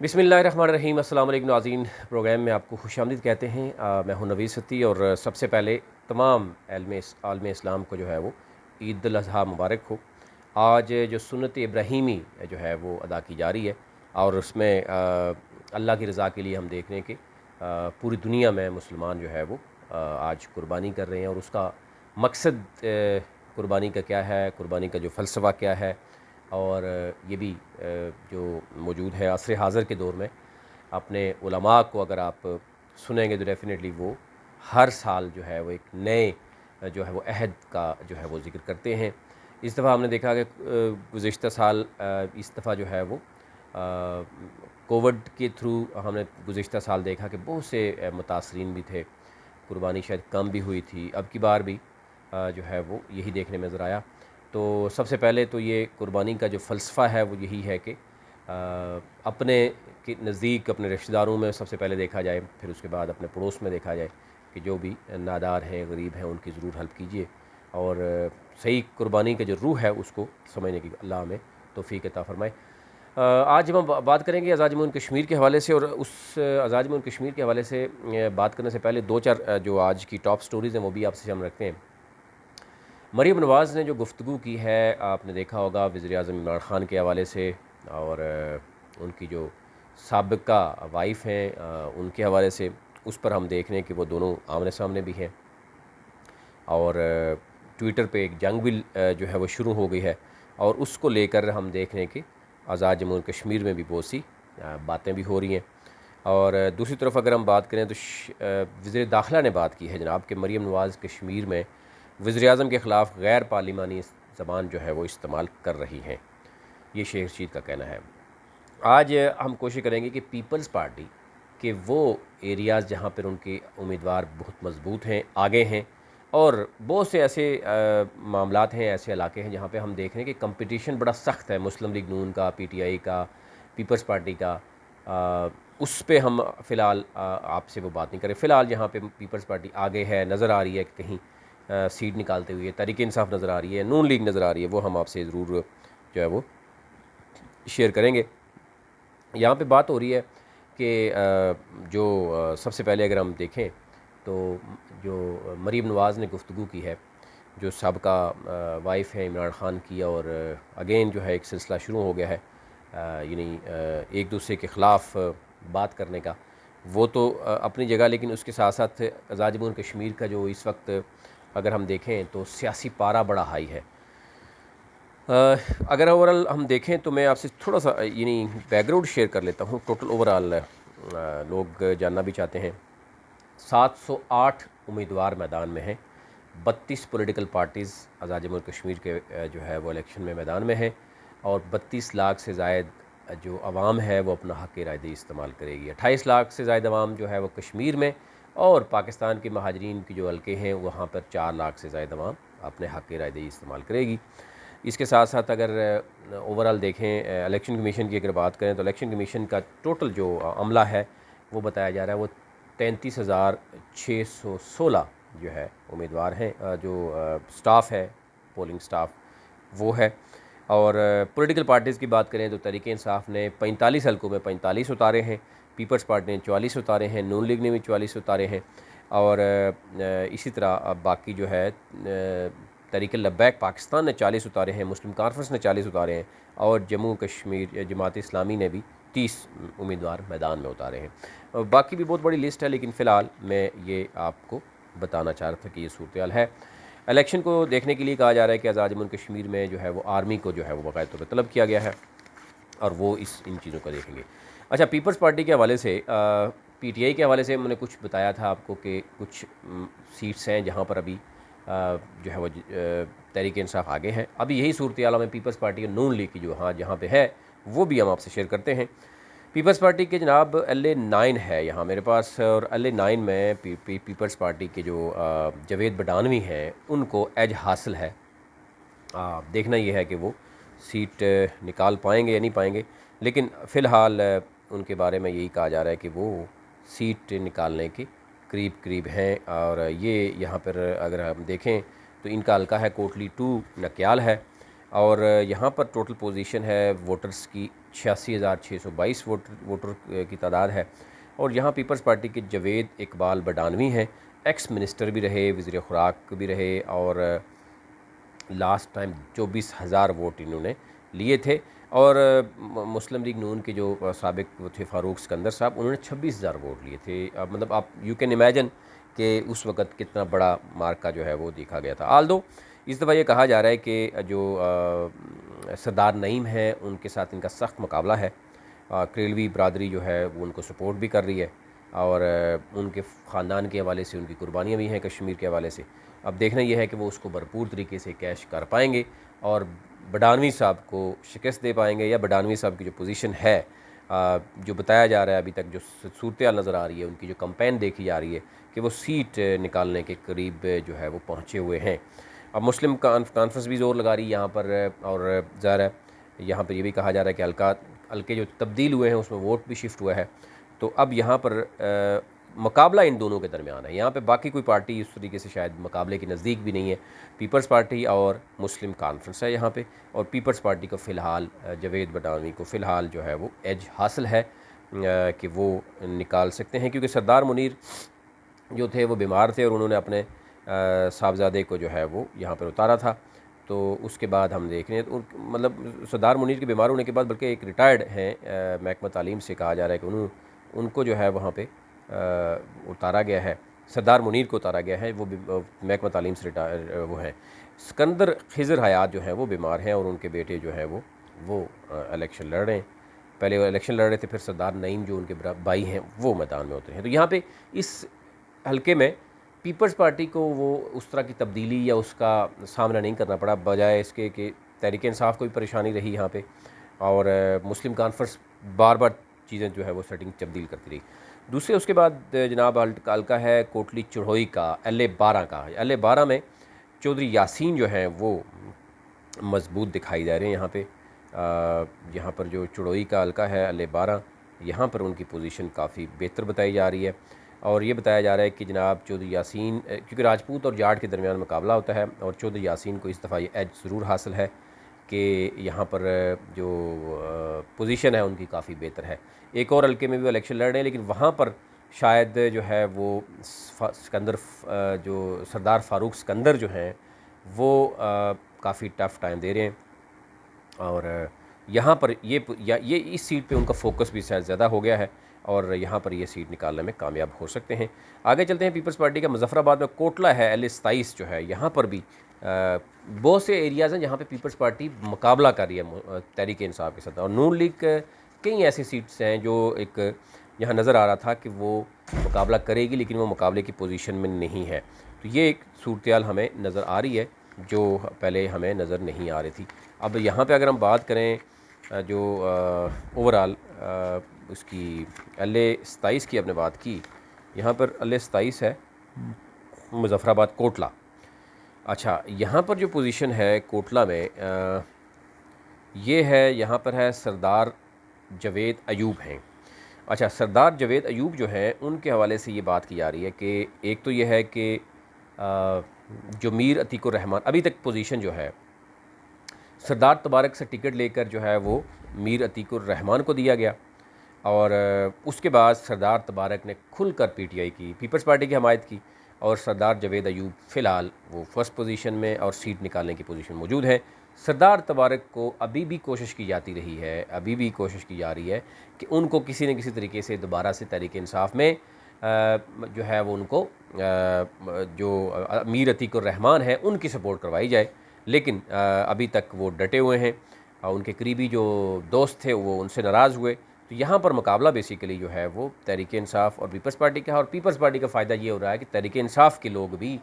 बिस्मिल्लाहिर्रहमानिर्रहीम। अस्सलाम वालेकुम नाज़रीन, प्रोग्राम में आपको खुशामदीद कहते हैं। मैं हूं नवीद सत्ती और सबसे पहले तमाम आलम इस्लाम को जो है वो ईद उल अज़हा मुबारक हो। आज जो सुन्नत इब्राहीमी जो है वो अदा की जा रही है और उसमें अल्लाह की रज़ा के लिए हम देख रहे हैं कि पूरी दुनिया में मुसलमान जो है वो आज कुर्बानी कर रहे हैं। और उसका मकसद कुर्बानी का क्या है, कुर्बानी का जो फ़लसफ़ा क्या है, और ये भी जो मौजूद है असर हाज़िर के दौर में। अपने उलमा को अगर आप सुनेंगे तो डेफ़िनेटली वो हर साल जो है वो एक नए जो है वो अहद का जो है वो ज़िक्र करते हैं। इस दफ़ा हमने देखा कि गुज़िश्ता साल इस दफ़ा जो है वो कोविड के थ्रू हमने गुज़िश्ता साल देखा कि बहुत से मुतासरीन भी थे, कुर्बानी शायद कम भी हुई थी। अब की बार भी जो है वो यही देखने में नज़र आया। तो सबसे पहले तो ये कुर्बानी का जो फ़लसफ़ा है वो यही है कि अपने के नज़दीक अपने रिश्तेदारों में सबसे पहले देखा जाए, फिर उसके बाद अपने पड़ोस में देखा जाए कि जो भी नादार हैं, गरीब हैं, उनकी ज़रूर हेल्प कीजिए। और सही कुर्बानी का जो रूह है उसको समझने की अल्लाह हमें तौफ़ीक़ अता फ़रमाए। आज हम बात करेंगे आज़ाद जम्मू एंड कश्मीर के हवाले से। और उस आज़ाद जम्मू एंड कश्मीर के हवाले से बात करने से पहले दो चार जो आज की टॉप स्टोरीज़ हैं वो भी आपसे हम रखते हैं। मरीम नवाज़ ने जो गुफ्तगू की है, आपने देखा होगा वज़ीर-ए-आज़म इमरान ख़ान के हवाले से, और उनकी जो साबिक़ा वाइफ़ हैं उनके हवाले से, उस पर हम देख रहे हैं कि वो दोनों आमने सामने भी हैं। और ट्विटर पे एक जंग भी जो है वो शुरू हो गई है, और उसको लेकर हम देख रहे हैं कि आज़ाद जम्मू एंड कश्मीर में भी बहुत सी बातें भी हो रही हैं। और दूसरी तरफ अगर हम बात करें तो वज़ीर दाखिला ने बात की है जनाब कि मरीम नवाज़ कश्मीर में वज़ीर-ए-आज़म के ख़िलाफ़ गैर पार्लिमानी ज़बान जो है वो इस्तेमाल कर रही हैं। ये शेख रशीद का कहना है। आज हम कोशिश करेंगे कि पीपल्स पार्टी के वो एरियाज़ जहाँ पर उनके उम्मीदवार बहुत मज़बूत हैं, आगे हैं, और बहुत से ऐसे मामलात हैं, ऐसे इलाके हैं जहाँ पे हम देख रहे हैं कि कंपटीशन बड़ा सख्त है, मुस्लिम लीग नून का, पीटीआई का, पीपल्स पार्टी का। उस पे हम फ़िलहाल आपसे वो बात नहीं करें। फ़िलहाल जहाँ पे पीपल्स पार्टी आगे है, नज़र आ रही है कि कहीं सीट निकालते हुए तहरीक-ए-इंसाफ़ नज़र आ रही है, नून लीग नज़र आ रही है, वो हम आपसे ज़रूर जो है वो शेयर करेंगे। यहाँ पे बात हो रही है कि जो सबसे पहले अगर हम देखें तो जो मरीम नवाज़ ने गुफ्तगू की है, जो साबका वाइफ़ है इमरान ख़ान की, और अगेन जो है एक सिलसिला शुरू हो गया है यानी एक दूसरे के ख़िलाफ़ बात करने का, वो तो अपनी जगह। लेकिन उसके साथ साथ आज़ाद जम्मू एंड कश्मीर का जो इस वक्त अगर हम देखें तो सियासी पारा बड़ा हाई है। अगर ओवरऑल हम देखें तो मैं आपसे थोड़ा सा यानी बैकग्राउंड शेयर कर लेता हूँ। टोटल ओवरऑल लोग जानना भी चाहते हैं। 708 उम्मीदवार मैदान में हैं, 32 पॉलिटिकल पार्टीज़ आज़ाद जम्मू कश्मीर के जो है वो इलेक्शन में मैदान में हैं, और 32 लाख से ज़ायद जो आवाम है वो अपना हक़ रायदही इस्तेमाल करेगी। 28 लाख से ज़ायद आवाम जो है वो कश्मीर में, और पाकिस्तान के महाजरीन की जो हल्के हैं वहाँ पर 4 लाख से ज़ायद आवाम अपने हक़ रायदही इस्तेमाल करेगी। इसके साथ साथ अगर ओवरऑल देखें इलेक्शन कमीशन की अगर बात करें तो इलेक्शन कमीशन का टोटल जो अमला है वो बताया जा रहा है वो 33,616 जो है उम्मीदवार हैं। जो स्टाफ है, पोलिंग स्टाफ वो है। और पॉलिटिकल पार्टीज़ की बात करें तो तहरीक-ए-इंसाफ़ ने 45 हल्कों में 45 उतारे हैं, पीपल्स पार्टी ने 44 उतारे हैं, नून लीग ने भी 44 उतारे हैं, और इसी तरह बाकी जो है तहरीक लब्बैक पाकिस्तान ने 40 उतारे हैं, मुस्लिम कॉन्फ्रेंस ने 40 उतारे हैं, और जम्मू कश्मीर जमात इस्लामी ने भी 30 उम्मीदवार मैदान में उतारे हैं। बाकी भी बहुत बड़ी लिस्ट है, लेकिन फ़िलहाल मैं ये आपको बताना चाह रहा था कि ये सूरत है। इलेक्शन को देखने के लिए कहा जा रहा है कि आज़ाद जम्मू कश्मीर में जो है वो आर्मी को जो है वो बाकायदा तौर पर तलब किया गया है, और वो इन चीज़ों को देखेंगे। अच्छा, पीपल्स पार्टी के हवाले से पीटीआई के हवाले से मैंने कुछ बताया था आपको कि कुछ सीट्स हैं जहाँ पर अभी जो है वो तहरीक इंसाफ आगे है। अभी यही सूरत हाल में पीपल्स पार्टी और नून लीग की जो जहाँ पे है वो भी हम आपसे शेयर करते हैं। पीपल्स पार्टी के जनाब LA9 है यहाँ मेरे पास, और LA9 में पीपल्स पार्टी के जो जावेद बडानवी हैं उनको एज हासिल है। देखना ये है कि वो सीट निकाल पाएंगे या नहीं पाएंगे, लेकिन फ़िलहाल उनके बारे में यही कहा जा रहा है कि वो सीट निकालने के करीब करीब हैं। और ये यहाँ पर अगर हम देखें तो इनका हल्का है कोटली 2 नक्याल है, और यहाँ पर टोटल पोजीशन है वोटर्स की 86,622 वोटर की तादाद है। और यहाँ पीपल्स पार्टी के जवेद इकबाल बडानवी हैं, एक्स मिनिस्टर भी रहे, वज़ीर खुराक भी रहे, और लास्ट टाइम 24,000 वोट इन्होंने लिए थे। और मुस्लिम लीग नून के जो साबिक वो थे फ़ारूक सिकंदर साहब, उन्होंने 26,000 वोट लिए थे। अब मतलब आप यू कैन इमेजिन कि उस वक़्त कितना बड़ा मार्का जो है वो देखा गया था। आल्दो इस दफ़ा ये कहा जा रहा है कि जो सरदार नईम है उनके साथ इनका सख्त मुकाबला है। क्रेलवी बरादरी जो है वो उनको सपोर्ट भी कर रही है, और उनके ख़ानदान के हवाले से उनकी कुर्बानियाँ भी हैं कश्मीर के हवाले से। अब देखना यह है कि वो उसको भरपूर तरीके से कैश कर पाएंगे और बडानवी साहब को शिकस्त दे पाएंगे, या बडानवी साहब की जो पोजीशन है, जो बताया जा रहा है अभी तक, जो सूरत नज़र आ रही है, उनकी जो कंपेन देखी जा रही है कि वो सीट निकालने के करीब जो है वो पहुँचे हुए हैं। अब मुस्लिम कॉन्फ्रेंस भी ज़ोर लगा रही है यहाँ पर, और ज़ाहिर है यहाँ पर ये भी कहा जा रहा है कि हल्के जो तब्दील हुए हैं उसमें वोट भी शिफ्ट हुआ है। तो अब यहाँ पर मुकाबला इन दोनों के दरमियान है। यहाँ पे बाकी कोई पार्टी इस तरीके से शायद मुकाबले के नज़दीक भी नहीं है। पीपल्स पार्टी और मुस्लिम कॉन्फ्रेंस है यहाँ पे, और पीपल्स पार्टी को फ़िलहाल जवेद बडानवी को फ़िलहाल जो है वो एज हासिल है कि वो निकाल सकते हैं, क्योंकि सरदार मुनीर जो थे वो बीमार थे और उन्होंने अपने साहबजादे को जो है वो यहाँ पर उतारा था। तो उसके बाद हम देख रहे हैं तो मतलब सरदार मुनीर के बीमार होने के बाद, बल्कि एक रिटायर्ड हैं महकमा तालीम से कहा जा रहा है कि उनको जो है वहाँ पे उतारा गया है, सरदार मुनीर को उतारा गया है। वो महकमा तालीम से रिटायर वो हैं। सिकंदर खिज़र हयात जो है वो बीमार हैं, और उनके बेटे जो है वो इलेक्शन लड़ रहे हैं। पहले वो इलेक्शन लड़ रहे थे, फिर सरदार नईम जो उनके भाई हैं वो मैदान में उतरे हैं। तो यहाँ पे इस हल्के में पीपल्स पार्टी को वो उस तरह की तब्दीली या उसका सामना नहीं करना पड़ा, बजाय इसके कि तहरीक इंसाफ को भी परेशानी रही यहाँ पे, और मुस्लिम कॉन्फ्रेंस बार बार चीज़ें जो है वो सेटिंग तब्दील करती रही। दूसरे उसके बाद जनाब हल्का है कोटली चढ़ोई का, LA-12 का। LA-12 में चौधरी यासीन जो हैं वो मजबूत दिखाई दे रहे हैं यहाँ पे। यहाँ पर जो चढ़ोई का हल्का है LA-12, यहाँ पर उनकी पोजीशन काफ़ी बेहतर बताई जा रही है, और ये बताया जा रहा है कि जनाब चौधरी यासीन, क्योंकि राजपूत और जाट के दरमियान मुकाबला होता है, और चौधरी यासीन को इस दफ़ा ये एज ज़रूर हासिल है कि यहाँ पर जो पोजीशन है उनकी काफ़ी बेहतर है। एक और हल्के में भी इलेक्शन लड़ रहे हैं, लेकिन वहाँ पर शायद जो है वो सिकंदर जो सरदार फ़ारूक सिकंदर जो हैं वो काफ़ी टफ़ टाइम दे रहे हैं, और यहाँ पर ये इस सीट पे उनका फोकस भी शायद ज़्यादा हो गया है, और यहाँ पर ये सीट निकालने में कामयाब हो सकते हैं। आगे चलते हैं। पीपल्स पार्टी का मुजफ्फराबाद में कोटला है, LA-27 जो है, यहाँ पर भी बहुत से एरियाज़ हैं जहाँ पे पीपल्स पार्टी मुकाबला कर रही है तहरीक इंसाफ के साथ, और नून लीग कई ऐसी सीट्स हैं जो एक यहाँ नज़र आ रहा था कि वो मुकाबला करेगी, लेकिन वो मुकाबले की पोजीशन में नहीं है। तो ये एक सूरत हमें नज़र आ रही है जो पहले हमें नज़र नहीं आ रही थी। अब यहाँ पे अगर हम बात करें जो ओवरऑल उसकी LA-27 की आपने बात की, यहाँ पर LA-27 है मुजफ्फराबाद कोटला। अच्छा, यहाँ पर जो पोजीशन है कोटला में ये है, यहाँ पर है सरदार जवेद अयूब हैं। अच्छा, सरदार जवेद अयूब जो हैं उनके हवाले से ये बात की जा रही है कि एक तो ये है कि जो मीर अतीकुर रहमान, अभी तक पोजीशन जो है सरदार तबारक से टिकट लेकर जो है वो मीर अतीकुर रहमान को दिया गया, और उसके बाद सरदार तबारक ने खुलकर PTI की, पीपल्स पार्टी की हमायत की, और सरदार जवेद अयूब फ़िलहाल वो फर्स्ट पोजीशन में और सीट निकालने की पोजीशन मौजूद है। सरदार तबारक को अभी भी कोशिश की जाती रही है, अभी भी कोशिश की जा रही है कि उनको किसी न किसी तरीके से दोबारा से तहरीक इंसाफ में जो है वो उनको जो मीर अतीकुर रहमान है उनकी सपोर्ट करवाई जाए, लेकिन अभी तक वो डटे हुए हैं। उनके करीबी जो दोस्त थे वो उनसे नाराज़ हुए। तो यहाँ पर मुकाबला बेसिकली जो है वो तहरीक इंसाफ और पीपल्स पार्टी का है, और पीपल्स पार्टी का फ़ायदा ये हो रहा है कि तहरीक इंसाफ के लोग भी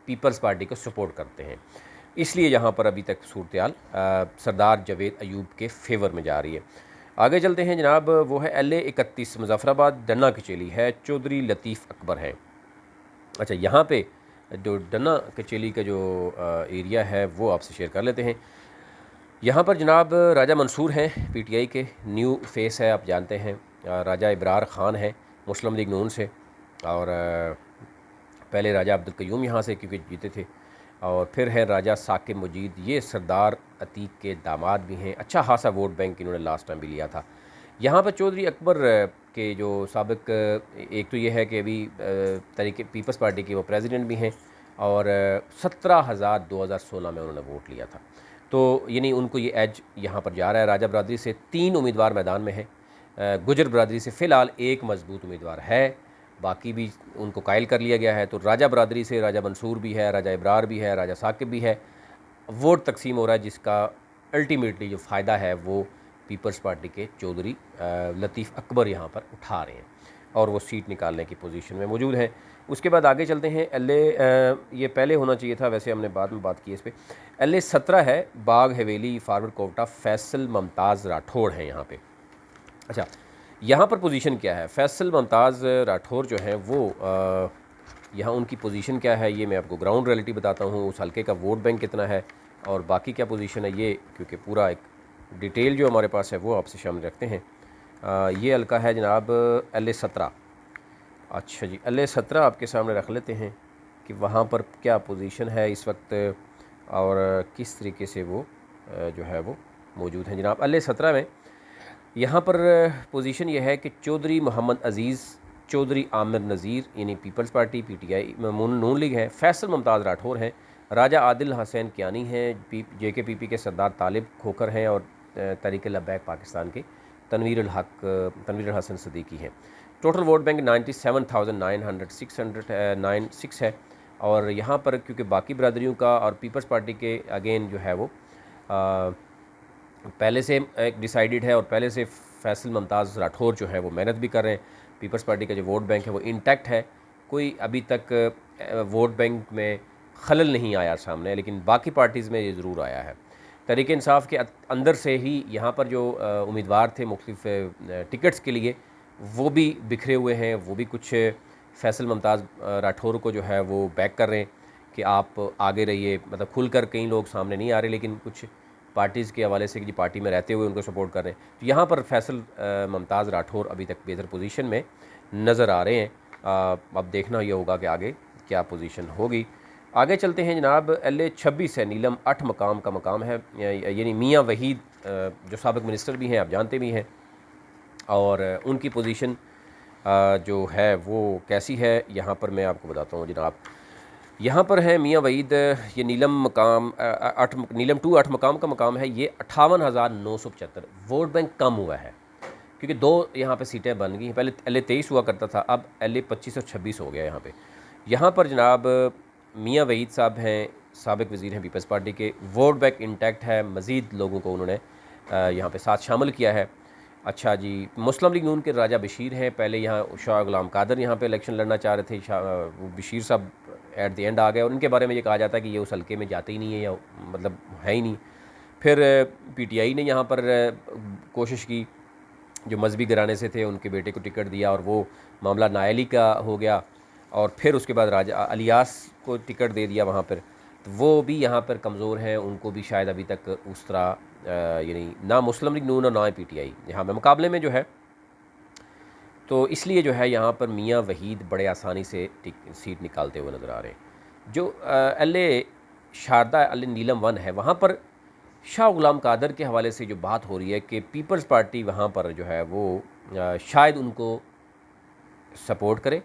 पीपल्स पार्टी को सपोर्ट करते हैं, इसलिए यहाँ पर अभी तक सूरत सरदार जवेद अयूब के फेवर में जा रही है। आगे चलते हैं जनाब, वो है LA-31 मुजफ्फराबाद डन्ना कचेली है, चौधरी लतीफ़ अकबर हैं। अच्छा, यहाँ पे जो डन्ना कचेली का जो एरिया है वो आपसे शेयर कर लेते हैं। यहाँ पर जनाब राजा मंसूर हैं, PTI के न्यू फेस है, आप जानते हैं। राजा इब्रार ख़ान है मुस्लिम लीग नून से, और पहले राजा अब्दुल क़य्यूम यहाँ से क्योंकि जीते थे, और फिर है राजा साकिब मजीद, ये सरदार अतीक के दामाद भी हैं। अच्छा खासा वोट बैंक इन्होंने लास्ट टाइम भी लिया था। यहाँ पर चौधरी अकबर के जो साबिक, एक तो ये है कि अभी तरीके पीपल्स पार्टी के वो प्रेसिडेंट भी हैं और 17,000 2016 में उन्होंने वोट लिया था। तो यानी उनको ये एज यहाँ पर जा रहा है। राजा बरादरी से 3 उम्मीदवार मैदान में हैं। गुजर बरादरी से फ़िलहाल एक मजबूत उम्मीदवार है, बाकी भी उनको कायल कर लिया गया है। तो राजा बरादरी से राजा मंसूर भी है, राजा इब्रार भी है, राजा साकिब भी है। वोट तकसीम हो रहा है जिसका अल्टीमेटली जो फ़ायदा है वो पीपल्स पार्टी के चौधरी लतीफ़ अकबर यहाँ पर उठा रहे हैं और वो सीट निकालने की पोजीशन में मौजूद हैं। उसके बाद आगे चलते हैं। ये पहले होना चाहिए था, वैसे हमने बाद में बात की इस पर। LA 17 है, बाग हवेली फारवर्ड कोटा, फैसल मुमताज़ राठौड़ हैं यहाँ पे। अच्छा, यहाँ पर पोजीशन क्या है? फैसल मुमताज़ राठौर जो है वो यहाँ उनकी पोजीशन क्या है, ये मैं आपको ग्राउंड रियलिटी बताता हूँ। उस हल्के का वोट बैंक कितना है और बाकी क्या पोजीशन है, ये क्योंकि पूरा एक डिटेल जो हमारे पास है वो आपसे शामिल रखते हैं। ये हल्का है जनाब LA 17। अच्छा जी, LA 17 आपके सामने रख लेते हैं कि वहाँ पर क्या पोजीशन है इस वक्त और किस तरीके से वो जो है वो मौजूद हैं जनाब। LA 17 में यहाँ पर पोजीशन ये है कि चौधरी मोहम्मद अज़ीज़, चौधरी आमिर नज़ीर यानी पीपल्स पार्टी PTI नून लीग है, फैसल मुमताज़ राठौर हैं, राजा आदिल हसैन कियानी हैं, JKPP के सरदार तालिब खोखर हैं और तहरीक लब्बैक पाकिस्तान के तनवीर हसन सदीकी हैं। टोटल वोट बैंक 97,906 है। और यहाँ पर क्योंकि बाकी बरदरियों का और पीपल्स पार्टी के अगेन जो है वो पहले से एक डिसाइडेड है और पहले से फैसल मुमताज़ राठौर जो है वो मेहनत भी कर रहे हैं। पीपल्स पार्टी का जो वोट बैंक है वो इंटैक्ट है, कोई अभी तक वोट बैंक में खलल नहीं आया सामने, लेकिन बाकी पार्टीज़ में ये ज़रूर आया है। तहरीक इंसाफ के अंदर से ही यहाँ पर जो उम्मीदवार थे मुख्तलिफ टिकट्स के लिए वो भी बिखरे हुए हैं, वो भी कुछ फैसल मुमताज़ राठौर को जो है वो बैक कर रहे हैं कि आप आगे रहिए। मतलब खुलकर कई लोग सामने नहीं आ रहे, लेकिन कुछ पार्टीज़ के हवाले से कि पार्टी में रहते हुए उनको सपोर्ट कर रहे हैं। तो यहाँ पर फैसल मुमताज़ राठौर अभी तक बेहतर पोजीशन में नज़र आ रहे हैं। अब देखना ये होगा कि आगे क्या पोजीशन होगी। आगे चलते हैं जनाब। LA 26 है, नीलम 8 मकाम का मकाम है, यानी मियाँ वहीद जो साबिक मिनिस्टर भी हैं, आप जानते भी हैं, और उनकी पोजीशन जो है वो कैसी है यहाँ पर मैं आपको बताता हूँ जनाब। यहाँ पर है मियाँ वहीद, ये नीलम 2 8 मकाम का मकाम है। ये 58,975 वोट बैंक कम हुआ है क्योंकि 2 यहाँ पे सीटें बन गई हैं। पहले LA 23 हुआ करता था, अब LA 25 और 26 हो गया यहाँ पे। यहाँ पर जनाब मियाँ वहीद साहब हैं, साबिक वज़ीर हैं पीपल्स पार्टी के। वोट बैंक इंटैक्ट है, मज़ीद लोगों को उन्होंने यहाँ पे साथ शामिल किया है। अच्छा जी, मुस्लिम लीग नून के राजा बशीर हैं, पहले यहाँ शाह गुलाम कादर यहाँ पे इलेक्शन लड़ना चाह रहे थे, बशीर साहब एट द एंड आ गए और उनके बारे में ये कहा जाता है कि ये उस हल्के में जाते ही नहीं है या मतलब है ही नहीं। फिर PTI ने यहाँ पर कोशिश की, जो मजहबी घराने से थे उनके बेटे को टिकट दिया और वो मामला नाअहली का हो गया। और फिर उसके बाद राजा अलियास को टिकट दे दिया वहाँ पर, तो वो भी यहाँ पर कमज़ोर हैं, उनको भी शायद अभी तक उस तरह यानी ना मुस्लिम लीग नून और ना PTI यहाँ में मुकाबले में जो है। तो इसलिए जो है यहाँ पर मियाँ वहीद बड़े आसानी से सीट निकालते हुए नज़र आ रहे हैं। जो LA शारदा नीलम 1 है, वहाँ पर शाह गुलाम कादर के हवाले से जो बात हो रही है कि पीपल्स पार्टी वहाँ पर जो है वो शायद उनको सपोर्ट करे।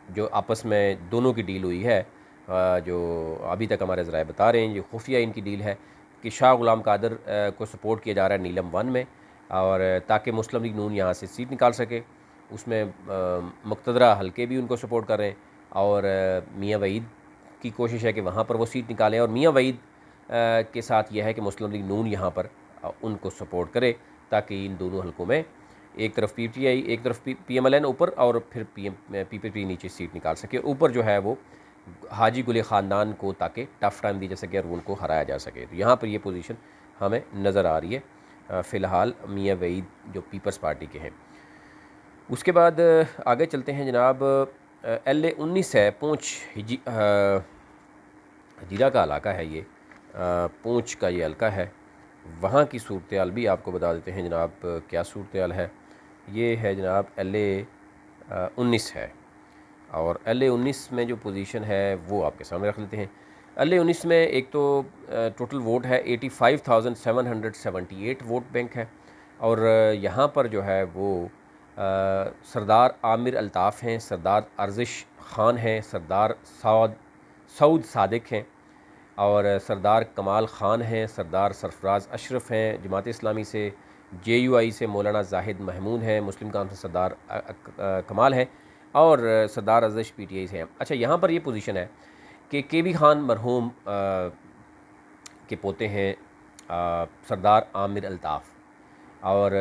जो आपस में दोनों की डील हुई है, जो अभी तक हमारे ज़राए बता रहे हैं, ये खुफिया इनकी डील है कि शाह गुलाम कादर को सपोर्ट किया जा रहा है नीलम 1 में, और ताकि मुस्लिम लीग नून यहाँ से सीट निकाल सके। उसमें मुक़तदरा हल्के भी उनको सपोर्ट कर रहे हैं और मियाँ वहीद की कोशिश है कि वहाँ पर वो सीट निकालें। और मियाँ वहीद के साथ यह है कि मुस्लिम लीग नून यहाँ पर उनको सपोर्ट करे ताकि इन दोनों हल्कों में एक तरफ PTI, एक तरफ PMLN ऊपर और फिर PPP नीचे सीट निकाल सके। ऊपर जो है वो हाजी गुले ख़ानदान को ताकि टफ़ टाइम दी जा सके और उनको हराया जा सके। तो यहाँ पर ये पोजीशन हमें नज़र आ रही है फ़िलहाल मियाँ वहीद जो पीपल्स पार्टी के हैं। उसके बाद आगे चलते हैं जनाब। LA 19 है, पूंछ हजीरा का इलाका है, ये पूंछ का ये हल्का है। वहाँ की सूरत हाल भी आपको बता देते हैं जनाब, क्या सूरत हाल है। ये है जनाब LA 19 है और LA 19 में जो पोजीशन है वो आपके सामने रख लेते हैं। LA 19 में एक तो टोटल वोट है 85,778 वोट बैंक है। और यहाँ पर जो है वो सरदार आमिर अल्ताफ़ हैं, सरदार अर्जिश ख़ान हैं, सरदार सऊद सादिक हैं, और सरदार कमाल ख़ान हैं, सरदार सरफराज अशरफ हैं जमात इस्लामी से, JUI से मौलाना जाहिद महमूद हैं, मुस्लिम कॉन्फ्रेंस सरदार कमाल हैं, और सरदार अर्जिश PTI से हैं। अच्छा, यहाँ पर ये पोजीशन है कि KB खान मरहूम के पोते हैं सरदार आमिर अल्ताफ़, और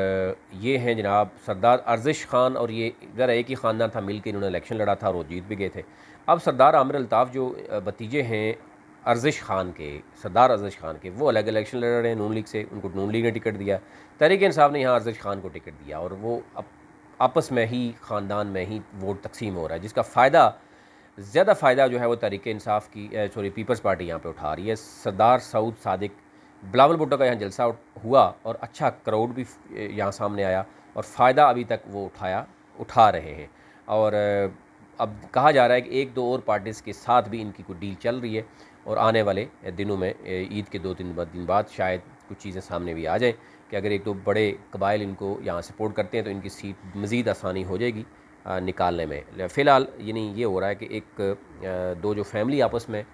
ये हैं जनाब सरदार अर्जिश ख़ान, और ये ज़रा एक ही ख़ानदान था, मिल के इन्होंने इलेक्शन लड़ा था और वो जीत भी गए थे। अब सरदार आमिर अल्ताफ़ जो भतीजे हैं अर्जिश ख़ान के, सरदार अर्जिश ख़ान के, वो अलग इलेक्शन लड़ रहे हैं नून लीग से, उनको नून लीग ने टिकट दिया, तहरीक इंसाफ ने यहाँ अर्जिश ख़ान को टिकट दिया, और वो अब आपस में ही ख़ानदान में ही वोट तकसीम हो रहा है, जिसका फ़ायदा ज़्यादा फ़ायदा जो है वो तहरीक इंसाफ की पीपल्स पार्टी यहाँ पे उठा रही है। सरदार सऊद सादिक, बिलावल भुट्टो का यहाँ जलसा हुआ और अच्छा क्राउड भी यहाँ सामने आया, और फ़ायदा अभी तक वो उठा रहे हैं। और अब कहा जा रहा है कि एक दो और पार्टीज़ के साथ भी इनकी कोई डील चल रही है, और आने वाले दिनों में ईद के 2-3 दिन बाद शायद कुछ चीज़ें सामने भी आ जाएँ कि अगर एक दो बड़े कबाइल इनको यहाँ सपोर्ट करते हैं तो इनकी सीट मज़ीद आसानी हो जाएगी निकालने में। फ़िलहाल यानी ये हो रहा है कि एक दो जो फैमिली आपस में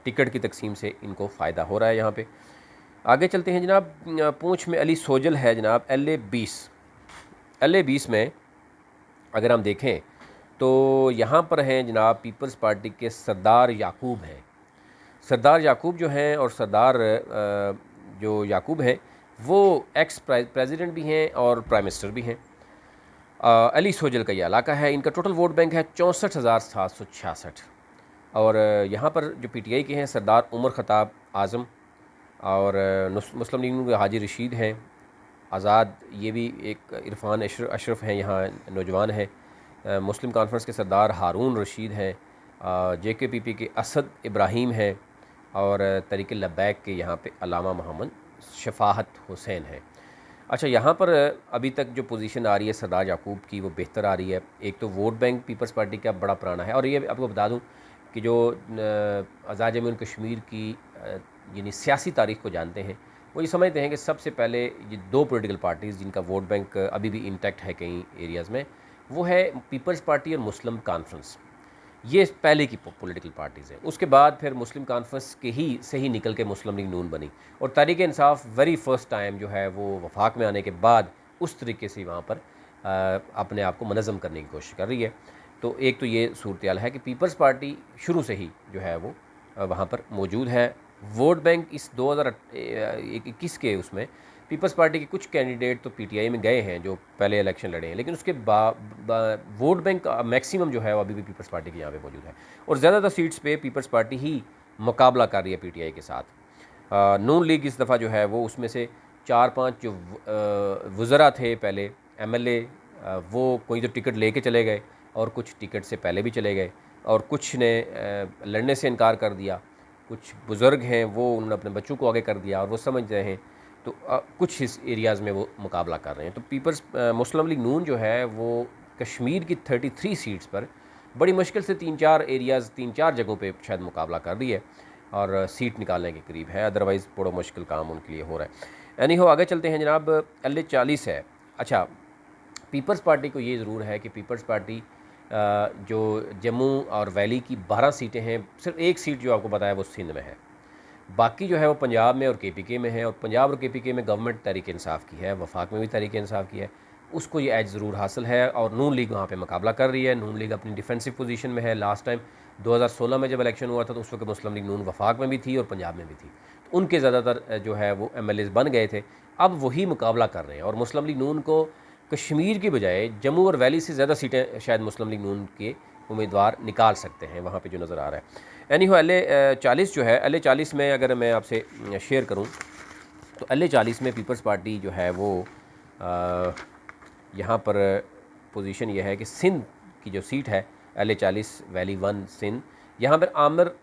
टिकट की तकसीम से इनको फ़ायदा हो रहा है। यहाँ पे आगे चलते हैं जनाब। पूंछ में अली सोजल है जनाब LA 20 में अगर हम देखें तो यहाँ पर हैं जनाब पीपल्स पार्टी के सरदार याकूब हैं। सरदार याकूब जो हैं, और सरदार जो याकूब हैं वो एक्स प्रेसिडेंट भी हैं और प्राइम मिनिस्टर भी हैं। अली सोजल का ये इलाका है। इनका टोटल वोट बैंक है 64,766। और यहाँ पर जो PTI के हैं सरदार उमर ख़ताब आज़म, और मुस्लिम लीग के हाजी रशीद हैं, आज़ाद, ये भी एक इरफान अशरफ हैं, यहाँ नौजवान हैं। मुस्लिम कॉन्फ्रेंस के सरदार हारून रशीद हैं, JKPP के असद इब्राहीम हैं, और तरीक़े लब्बैक के यहाँ पे अलामा मोहम्मद शफाहत हुसैन हैं। अच्छा, यहाँ पर अभी तक जो पोजीशन आ रही है सरदार याकूब की वो बेहतर आ रही है। एक तो वोट बैंक पीपल्स पार्टी का बड़ा पुराना है, और ये आपको बता दूँ कि जो आज़ाद जम्मू कश्मीर की यानी सियासी तारीख़ को जानते हैं वो ये समझते हैं कि सबसे पहले ये दो पॉलिटिकल पार्टीज़ जिनका वोट बैंक अभी भी इंटैक्ट है कई एरियाज़ में, वो है पीपल्स पार्टी और मुस्लिम कॉन्फ्रेंस। ये पहले की पॉलिटिकल पार्टीज़ हैं। उसके बाद फिर मुस्लिम कॉन्फ्रेंस के ही से ही निकल के मुस्लिम लीग नून बनी, और Tehreek Insaf very first time जो है वो वफाक में आने के बाद उस तरीके से वहाँ पर अपने आप को मनज़म करने की कोशिश कर रही है। तो एक तो ये सूरत है कि पीपल्स पार्टी शुरू से ही जो है वो वहाँ पर मौजूद है। वोट बैंक इस 2021 के उसमें पीपल्स पार्टी के कुछ कैंडिडेट तो PTI में गए हैं जो पहले इलेक्शन लड़े हैं, लेकिन उसके वोट बैंक का मैक्सिमम जो है वो अभी भी पीपल्स पार्टी के यहाँ पे मौजूद है, और ज़्यादातर सीट्स पे पीपल्स पार्टी ही मुकाबला कर रही है PTI के साथ। नून लीग इस दफ़ा जो है वो उसमें से 4-5 जो वज़रा थे पहले MLA, वो कोई तो टिकट लेके चले गए और कुछ टिकट से पहले भी चले गए, और कुछ ने लड़ने से इनकार कर दिया। कुछ बुज़ुर्ग हैं वो उन्होंने अपने बच्चों को आगे कर दिया और वो समझ रहे हैं, तो कुछ इस एरियाज़ में वो मुकाबला कर रहे हैं। तो पीपल्स मुस्लिम लीग नून जो है वो कश्मीर की 33 सीट्स पर बड़ी मुश्किल से 3-4 जगहों पे शायद मुकाबला कर रही है, और सीट निकालने के करीब है। अदरवाइज़ बड़ा मुश्किल काम उनके लिए हो रहा है। एनी हो, आगे चलते हैं जनाब। LA 40 है। अच्छा, पीपल्स पार्टी को ये ज़रूर है कि पीपल्स पार्टी जो जम्मू और वैली की 12 सीटें हैं, सिर्फ एक सीट जो आपको पता है वो सिंध में है, बाकी जो है वो पंजाब में और KPK में है, और पंजाब और KPK में गवर्नमेंट तहरीक इंसाफ की है, वफाक में भी तहरीक इंसाफ की है, उसको ये एज ज़रूर हासिल है। और नून लीग वहाँ पे मुकाबला कर रही है। नून लीग अपनी डिफेंसिव पोजीशन में है। लास्ट टाइम 2016 में जब इलेक्शन हुआ था तो उस वक्त मुस्लिम लीग नून वफाक में भी थी और पंजाब में भी थी, तो उनके ज़्यादातर जो है वो MLAs बन गए थे। अब वही मुकाबला कर रहे हैं, और मुस्लिम लीग नून को कश्मीर की बजाय जम्मू और वैली से ज़्यादा सीटें शायद मुस्लिम लीग नून के उम्मीदवार निकाल सकते हैं वहाँ पे जो नज़र आ रहा है। यानी हो LA 40 जो है, LA 40 में अगर मैं आपसे शेयर करूँ तो LA 40 में पीपल्स पार्टी जो है वो यहाँ पर पोजीशन ये है कि सिंध की जो सीट है LA 40 वैली 1 सिंध, यहाँ पर आमिर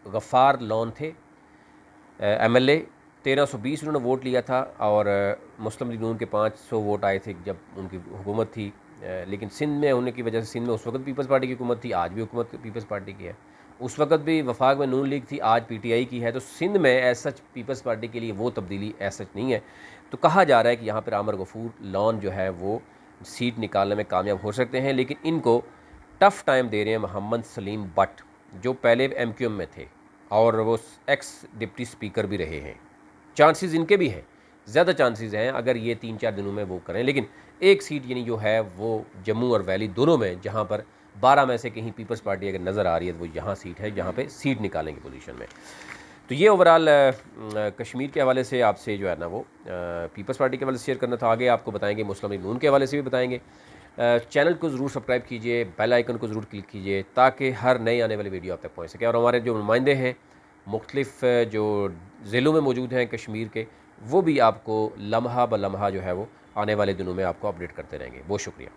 गफ़ार लोन थे MLA, 1320 उन्होंने वोट लिया था, और मुस्लिम लीग नून के 500 वोट आए थे जब उनकी हुकूमत थी। लेकिन सिंध में होने की वजह से, सिंध में उस वक्त पीपल्स पार्टी की हुकूमत थी, आज भी हुकूमत पीपल्स पार्टी की है, उस वक़्त भी वफाक में नून लीग थी, आज पीटीआई की है। तो सिंध में एज सच पीपल्स पार्टी के लिए वो तब्दीली एज सच नहीं है। तो कहा जा रहा है कि यहाँ पर आमिर गफूर लॉन जो है वो सीट निकालने में कामयाब हो सकते हैं, लेकिन इनको टफ़ टाइम दे रहे हैं मोहम्मद सलीम बट, जो पहले एमक्यूएम में थे और वो एक्स डिप्टी स्पीकर भी रहे हैं। चांसेस इनके भी हैं, ज़्यादा चांसेस हैं अगर ये 3-4 दिनों में वो करें। लेकिन एक सीट यानी जो है वो जम्मू और वैली दोनों में, जहाँ पर 12 में से कहीं पीपल्स पार्टी अगर नज़र आ रही है तो वो यहाँ सीट है जहाँ पे सीट निकालेंगे पोजीशन में। तो ये ओवरऑल कश्मीर के हवाले से आपसे जो है ना वो पीपल्स पार्टी के हवाले से शेयर करना था। आगे आपको बताएंगे मुस्लिम लीग नून के हवाले से भी बताएंगे। चैनल को ज़रूर सब्सक्राइब कीजिए, बेल आइकन को ज़रूर क्लिक कीजिए ताकि हर नई आने वाली वीडियो आप तक पहुँच सके। और हमारे जो नुमाइंदे हैं मुख्तलिफ़ जो ज़िलों में मौजूद हैं कश्मीर के, वो भी आपको लम्हा ब लम्हा जो है वो आने वाले दिनों में आपको अपडेट करते रहेंगे। बहुत शुक्रिया।